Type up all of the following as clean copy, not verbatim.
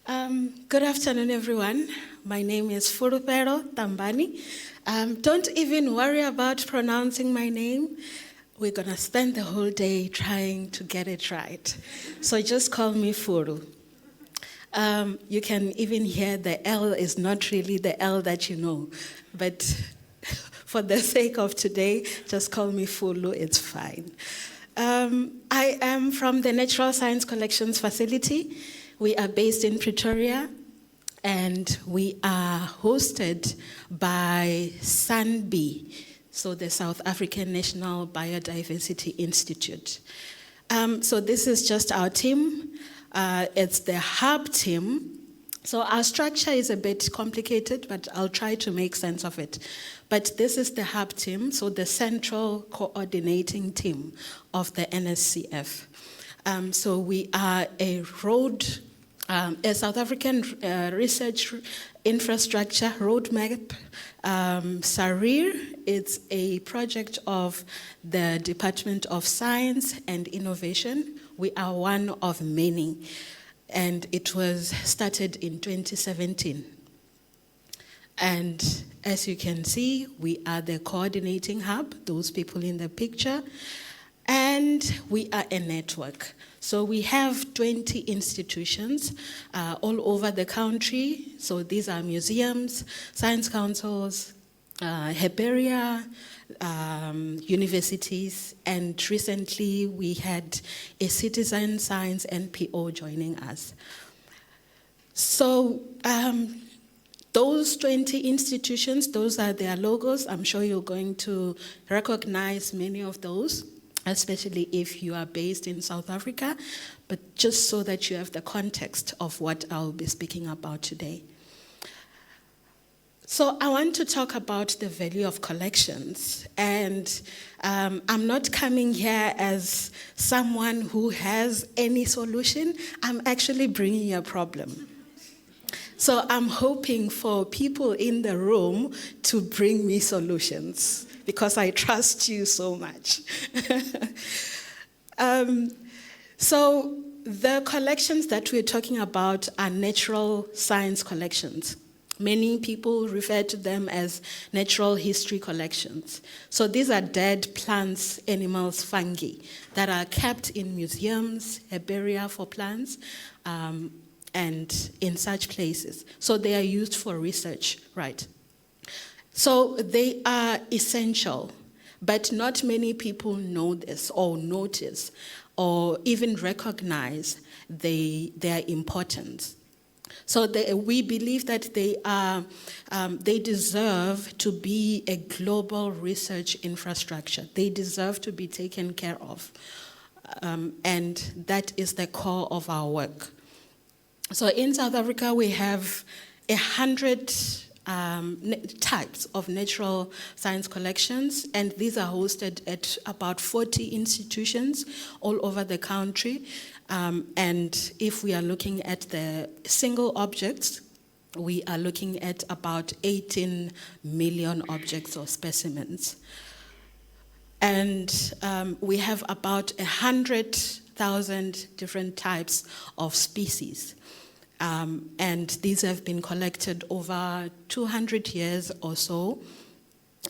Good afternoon, everyone. My name is Fulufhelo, Tambani. Don't even worry about pronouncing my name. We're going to spend the whole day trying to get it right. So just call me Furu. You can even hear the L is not really the L that you know. But for the sake of today, just call me Fulu, it's fine. I am from the Natural Science Collections Facility. We are based in Pretoria, and we are hosted by SANBI, so the South African National Biodiversity Institute. So this is just our team. It's the hub team. So our structure is a bit complicated, but I'll try to make sense of it. But this is the hub team, so the central coordinating team of the NSCF. So we are a South African research infrastructure roadmap. SARIR, it's a project of the Department of Science and Innovation. We are one of many, and it was started in 2017. And as you can see, we are the coordinating hub, those people in the picture. And we are a network. So we have 20 institutions all over the country. So these are museums, science councils, herbaria, universities, and recently we had a citizen science NPO joining us. So those 20 institutions, those are their logos. I'm sure you're going to recognize many of those, especially if you are based in South Africa, but just so that you have the context of what I'll be speaking about today. So I want to talk about the value of collections, and I'm not coming here as someone who has any solution. I'm actually bringing a problem. So I'm hoping for people in the room to bring me solutions, because I trust you so much. So the collections that we're talking about are natural science collections. Many people refer to them as natural history collections. So these are dead plants, animals, fungi that are kept in museums, herbaria for plants, and in such places. So they are used for research, right? So they are essential, but not many people know this or notice or even recognize their importance. So we believe that they deserve to be a global research infrastructure. They deserve to be taken care of. And that is the core of our work. So in South Africa, we have 100 types of natural science collections, and these are hosted at about 40 institutions all over the country. And if we are looking at the single objects, we are looking at about 18 million objects or specimens. And we have about 100,000 different types of species. And these have been collected over 200 years or so.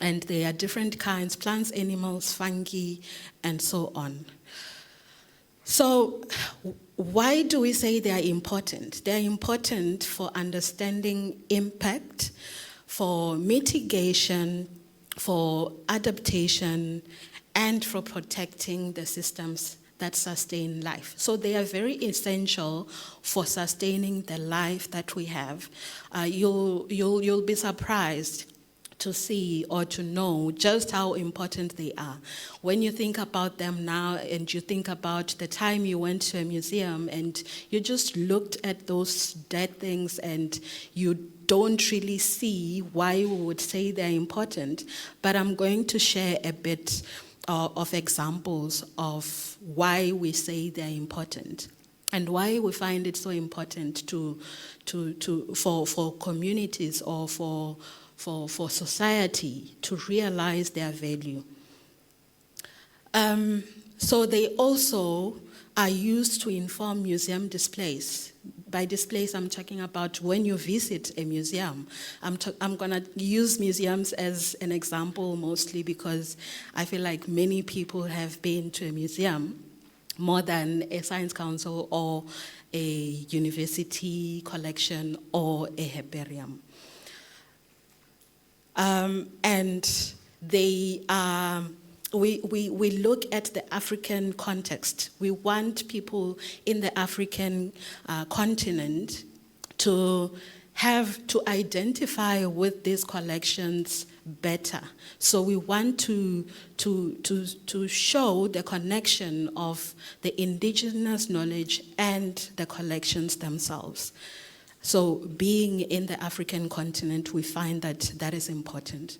And they are different kinds, plants, animals, fungi, and so on. So why do we say they are important? They are important for understanding impact, for mitigation, for adaptation, and for protecting the systems that sustain life. So they are very essential for sustaining the life that we have. You'll be surprised to see or to know just how important they are. When you think about them now and you think about the time you went to a museum and you just looked at those dead things and you don't really see why we would say they're important, but I'm going to share a bit of examples of why we say they're important and why we find it so important for communities or for society to realize their value. So they also are used to inform museum displays. By displays, I'm talking about when you visit a museum. I'm going to use museums as an example mostly because I feel like many people have been to a museum more than a science council or a university collection or a herbarium. And they are, we look at the African context. We want people in the African continent to have to identify with these collections better. So we want to show the connection of the indigenous knowledge and the collections themselves. So being in the African continent, we find that that is important.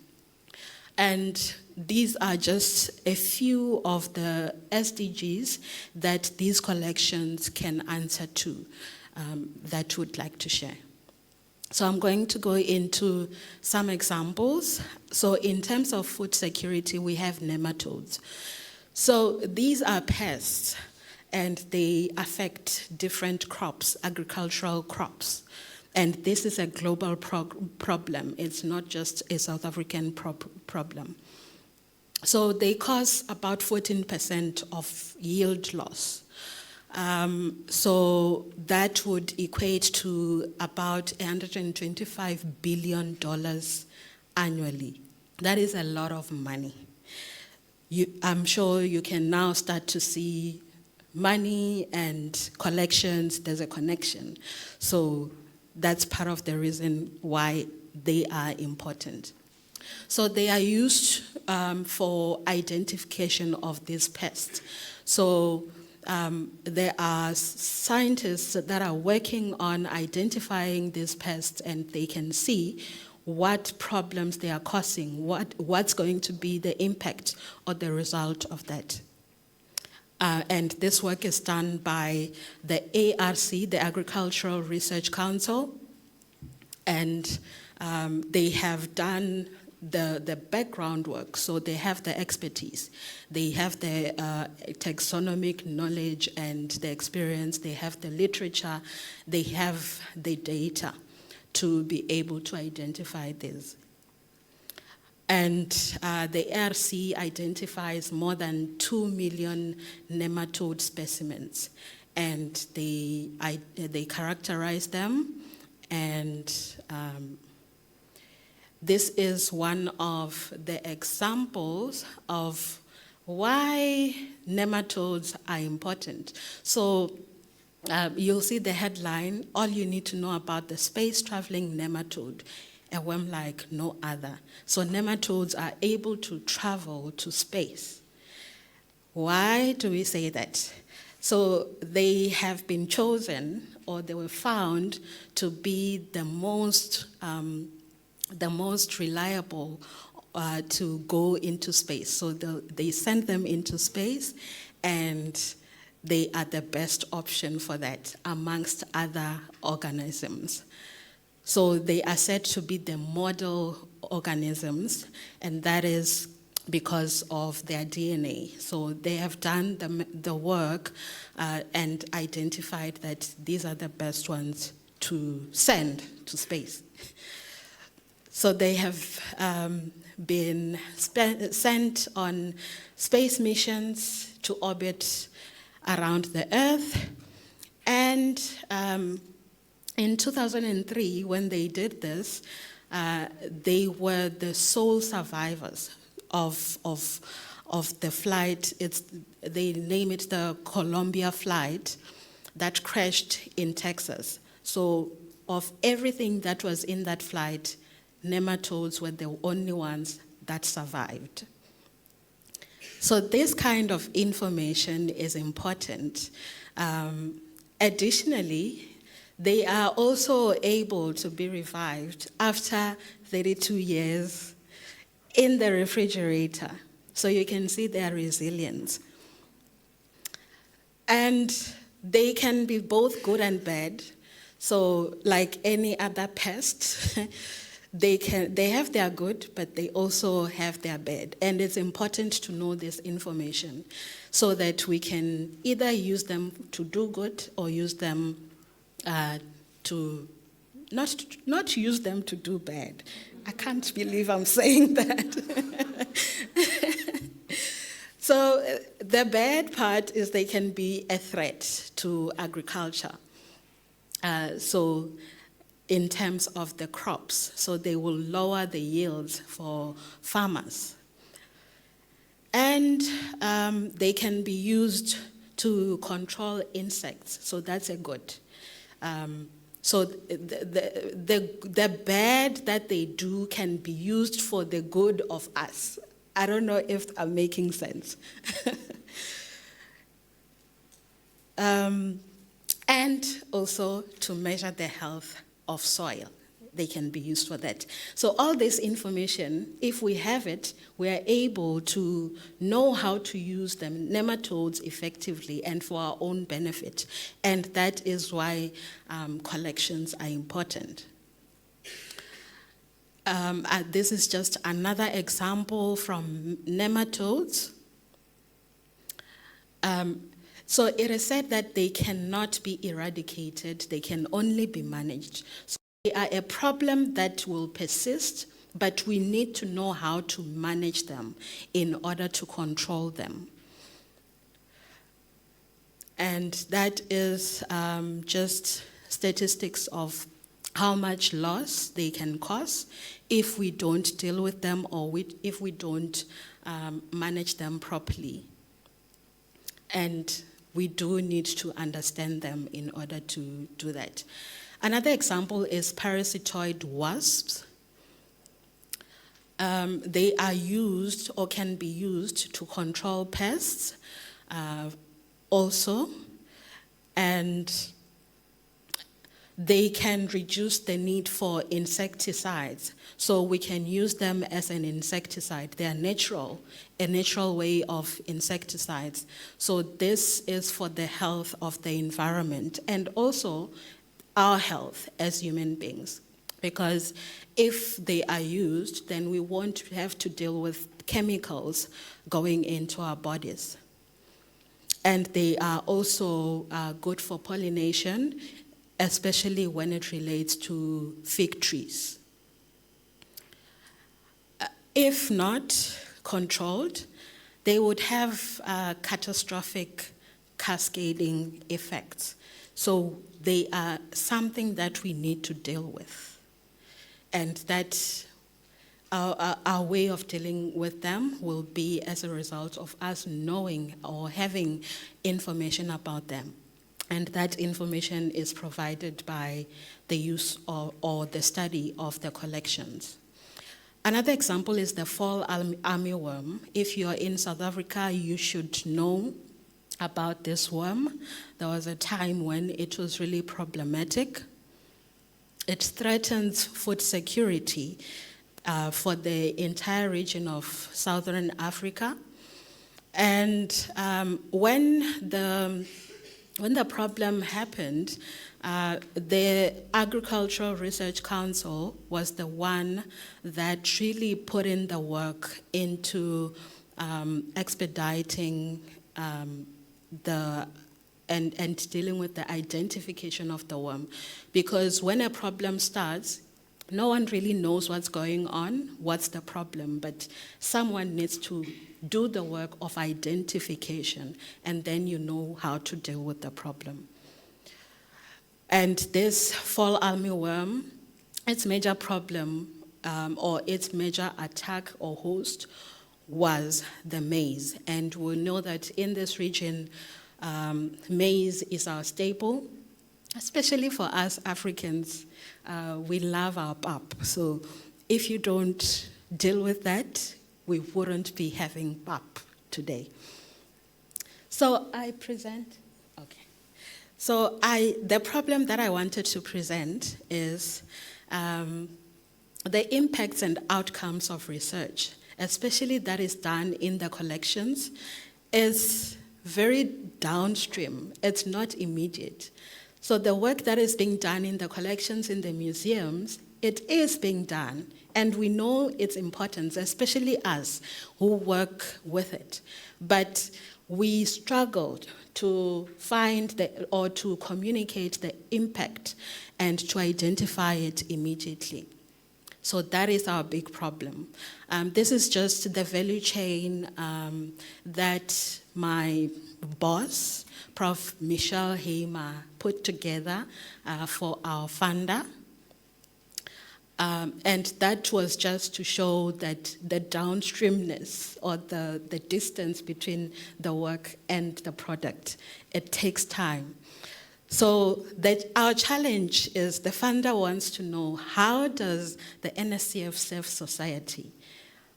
And these are just a few of the SDGs that these collections can answer to that we'd like to share. So I'm going to go into some examples. So in terms of food security, we have nematodes. So these are pests, and they affect different crops, agricultural crops. And this is a global problem. It's not just a South African problem. So they cause about 14% of yield loss. So that would equate to about $125 billion annually. That is a lot of money. I'm sure you can now start to see money and collections, there's a connection. So that's part of the reason why they are important. So they are used for identification of these pests. So there are scientists that are working on identifying these pests, and they can see what problems they are causing, what's going to be the impact or the result of that. And this work is done by the ARC, the Agricultural Research Council, and they have done the background work, so they have the expertise, they have the taxonomic knowledge and the experience, they have the literature, they have the data to be able to identify this. And the ARC identifies more than 2 million nematode specimens, and they characterize them, and this is one of the examples of why nematodes are important. So you'll see the headline, all you need to know about the space-traveling nematode, a worm like no other. So nematodes are able to travel to space. Why do we say that? So they have been chosen, or they were found to be the most reliable to go into space. So they send them into space, and they are the best option for that amongst other organisms. So they are said to be the model organisms, and that is because of their DNA. So they have done the work and identified that these are the best ones to send to space. So they have been sent on space missions to orbit around the Earth. And in 2003, when they did this, they were the sole survivors of the flight. They name it the Columbia flight that crashed in Texas. So of everything that was in that flight, nematodes were the only ones that survived. So this kind of information is important. Additionally, they are also able to be revived after 32 years in the refrigerator. So you can see their resilience. And they can be both good and bad. So like any other pest, they have their good, but they also have their bad. And it's important to know this information so that we can either use them to do good or use them to not use them to do bad. I can't believe I'm saying that. So the bad part is they can be a threat to agriculture. So in terms of the crops, so they will lower the yields for farmers. And they can be used to control insects, so that's a good. So the bad that they do can be used for the good of us. I don't know if I'm making sense. And also to measure the health of soil. They can be used for that. So all this information, if we have it, we are able to know how to use the nematodes effectively and for our own benefit. And that is why collections are important. This is just another example from nematodes. So it is said that they cannot be eradicated, they can only be managed. So they are a problem that will persist, but we need to know how to manage them in order to control them. And that is just statistics of how much loss they can cause if we don't deal with them or if we don't manage them properly. And we do need to understand them in order to do that. Another example is parasitoid wasps. They are used or can be used to control pests also, and they can reduce the need for insecticides. So we can use them as an insecticide. They are a natural way of insecticides. So this is for the health of the environment and also our health as human beings. Because if they are used, then we won't have to deal with chemicals going into our bodies. And they are also good for pollination, especially when it relates to fig trees. If not controlled, they would have catastrophic cascading effects. So they are something that we need to deal with. And that our way of dealing with them will be as a result of us knowing or having information about them. And that information is provided by the use or the study of the collections. Another example is the fall armyworm. If you're in South Africa, you should know about this worm. There was a time when it was really problematic. It threatens food security for the entire region of Southern Africa. And when the problem happened, the Agricultural Research Council was the one that really put in the work into expediting and dealing with the identification of the worm. Because when a problem starts, no one really knows what's going on, what's the problem, but someone needs to do the work of identification, and then you know how to deal with the problem. And this fall armyworm, its major problem or its major attack or host was the maize. And we know that in this region, maize is our staple, especially for us Africans. We love our pap. So if you don't deal with that, we wouldn't be having pap today. So I present, okay. So the problem that I wanted to present is the impacts and outcomes of research, especially that is done in the collections, is very downstream. It's not immediate. So the work that is being done in the collections in the museums it is being done, and we know its importance, especially us who work with it. But we struggled to find or to communicate the impact and to identify it immediately. So that is our big problem. This is just the value chain that my boss, Prof. Michelle Hamer, put together for our funder. And that was just to show that the downstreamness or the distance between the work and the product, it takes time. So that our challenge is the funder wants to know, how does the NSCF serve society?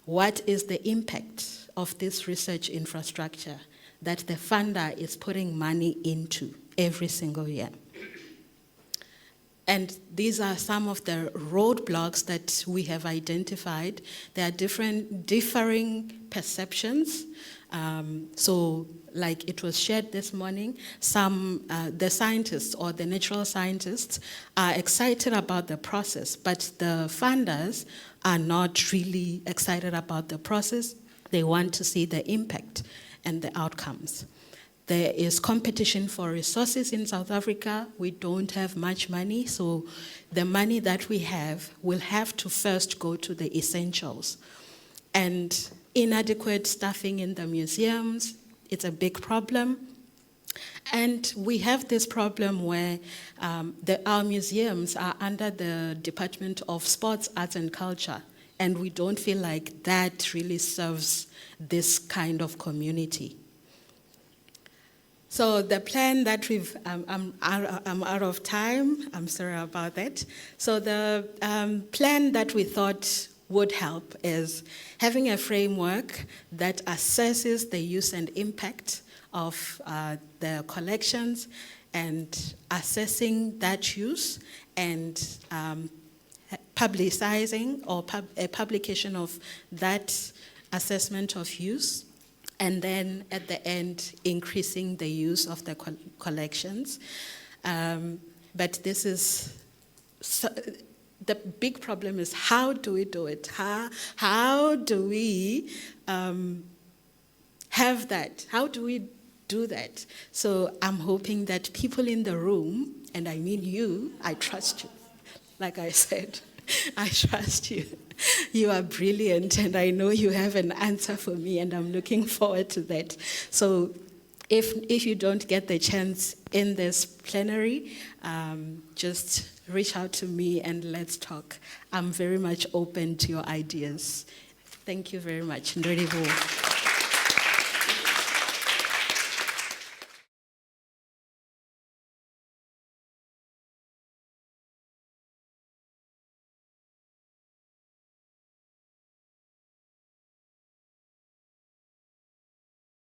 What is the impact of this research infrastructure that the funder is putting money into every single year? And these are some of the roadblocks that we have identified. There are differing perceptions. So like it was shared this morning, the scientists or the natural scientists are excited about the process, but the funders are not really excited about the process. They want to see the impact and the outcomes. There is competition for resources in South Africa. We don't have much money, so the money that we have will have to first go to the essentials. And inadequate staffing in the museums, it's a big problem. And we have this problem where our museums are under the Department of Sports, Arts and Culture, and we don't feel like that really serves this kind of community. So the plan that I'm out of time, I'm sorry about that. So the plan that we thought would help is having a framework that assesses the use and impact of the collections and assessing that use and publicizing or a publication of that assessment of use. And then at the end, increasing the use of the collections. But this is, the big problem is, how do we do it? How do we have that? How do we do that? So I'm hoping that people in the room, and I mean you, I trust you, like I said, I trust you. You are brilliant, and I know you have an answer for me, and I'm looking forward to that. So if you don't get the chance in this plenary, just reach out to me and let's talk. I'm very much open to your ideas. Thank you very much. Ndoribo.